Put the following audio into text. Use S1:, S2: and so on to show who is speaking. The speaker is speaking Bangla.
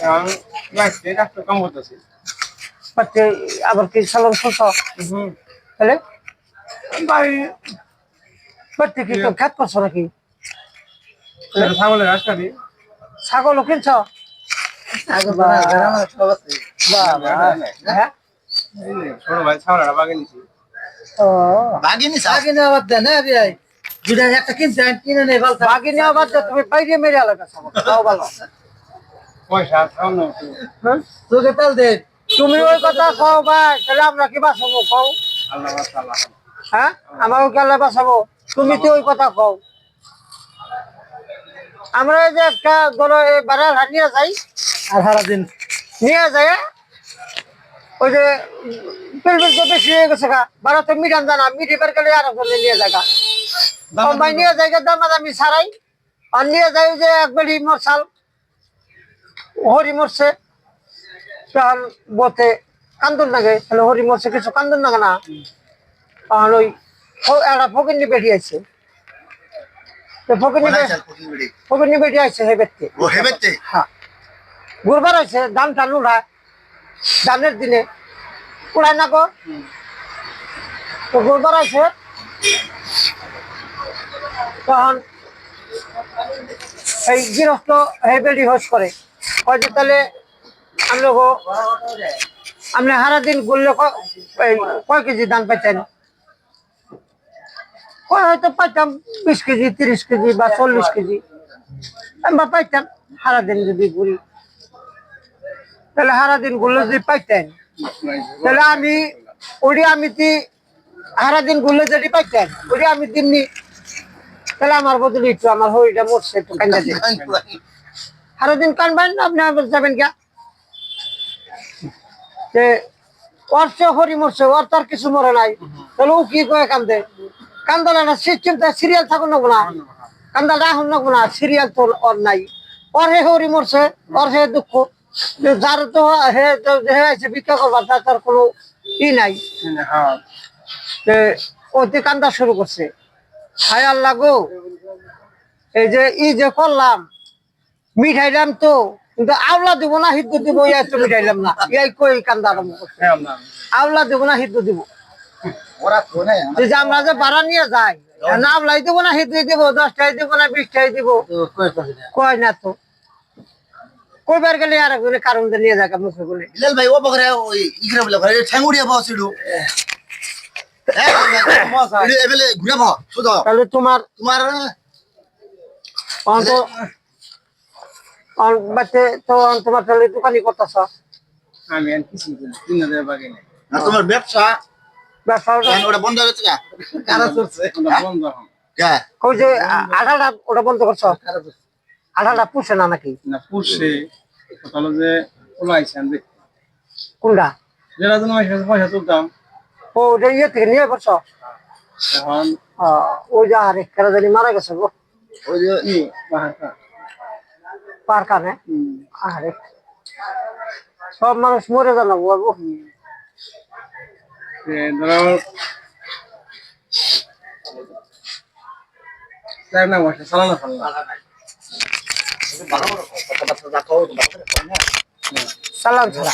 S1: এখন লাগছে ডাক্তার কাম করতেছি।
S2: বাচ্চা আবার কি সালাম শুনছ তাহলে
S1: ভাই
S2: বাড়তে কি তো খ্যাত করছো নাকি
S1: ছাগলের ঘাস কাটি।
S2: ছাগলও কিনছ হ্যাঁ
S1: ছোট ভাই ছাগলটা বাগে নিছি।
S2: ও বাগিনি আবার দেন হ্যাঁ দুটা একটা কিনছে কিনে নেই ভালো বাগিনি আবার তুমি বাইরে মেরে আলাদা তাও ভালো
S1: পয়সা খাওয়ানো
S2: হ্যাঁ তোকে তেল দে তুমি ওই কথা কও ভাই তাহলে আমরা কি বাঁচাবো কও
S1: আল্লাহ আল্লাহ।
S2: হ্যাঁ আমাকে কি আল্লাহ বাঁচাবো তুমি তো ওই কথা কও আমরা এই যে একটা গরু বাড়ার হাট নিয়ে যাই আর সারাদিন নিয়ে যাই ওই যে বিল তো বেশি হয়ে গেছে গা বাড়া তো মিটান জানা মিটিবার গেলে আর নিয়ে যাগা কম্বাই নিয়ে যাই দামি সারাই আর নিয়ে যাই যে এক বেড়ি মশাল হরি মরছে তখন বতে কান্দন লাগে তাহলে হরি মরছে কিছু কান্দন লাগে না তখন ওই একটা ফকিরনি বেরিয়ে আছে ফকিরনি বেরিয়ে আছে হেবেতে হ্যাঁ ঘুরবার হয়েছে ধান টান উড়ায় ধানের দিনে উড়ায় না গো তো ঘুরবার আছে তখন এই গৃহস্থ হেবেলি হোস করে হয়তো তাহলে আপনি সারা দিন ঘুরলে কয় কেজি ধান পাইতেন কয় হয়তো পাইতাম 20 কেজি 30 কেজি বা 40 কেজি আমরা পাইতাম সারাদিন যদি ঘুরি তাহলে সারাদিন ঘুরলে যদি পাইতেন তাহলে আমি সারাদিন ঘুরলে যদি পাইতেন ওটি আমি দিননি তাহলে আমার বদলে একটু আমার হরিটা মরছে একটু কান্দা দিয়ে সারাদিন কানবেন না আপনি আবার যাবেন গা যে ওর সে হরি মরছে ওর তার কিছু মরে নাই তাহলে ও কি করে কান্দে কান্দলে না সিস্টেমটা সিরিয়াল থাকুন না না কান্দাটা এখন না সিরিয়াল তো ওর নাই ওর হে হরি মরছে ওর হে দুঃখ যার তো হে আছে ভিক্ষা করবার তার কোনো ই নাই ওতে কান্দা শুরু করছে হায় আল্লাহ গো এই যে যে করলাম মিঠাইলাম তো কিন্তু আওলা দিব না হিদ্দ দিব তো মিঠাইলাম না ইয়াই কই কান্দা আরম্ভ করছে আওলা দিব না হিদ্দ দিব যে আমরা যে ভাড়া নিয়ে যাই না আওলাই দিব না হিদ্দ দিব 10টাই দিব না 20টাই দিব কয় না তো কইবার গেলে আর একজনের কারণ নিয়ে যাক মুখে বলে
S3: বিলাল ভাই ও বকরে ওই ইগরে বলে ঘরে ঠ্যাঙ্গুড়িয়া বসিলু এবেলে ঘুরে বহ শুধু
S2: তাহলে তোমার অন্ত বাচ্চা তো তোমার তাহলে দোকানি করতেছ
S1: আমি আর কিছু কিনে দেওয়ার বাকি নেই।
S3: না তোমার ব্যবসা
S2: ব্যবসাটা
S3: ওটা বন্ধ হয়ে গেছে কারা চলছে
S1: বন্ধ এখন
S2: কই যে আঠাটা ওটা বন্ধ করছো আঠাটা পুষে না নাকি
S1: না পুষে তাহলে যে ওলাইছে আমি
S2: কোনটা
S1: যেটা জন্য আমার কাছে পয়সা তুলতাম
S2: ও ওটা ইয়ে থেকে নিয়ে করছো
S1: এখন
S2: ওই যে আরে কেন জানি মারা গেছে গো
S3: ওই যে
S1: ই বাহারটা
S2: পার কানে আরে সব মানুষ মরে জানাবো বাবু
S1: ধরো না বসে চালানো
S2: সালাম ছাড়া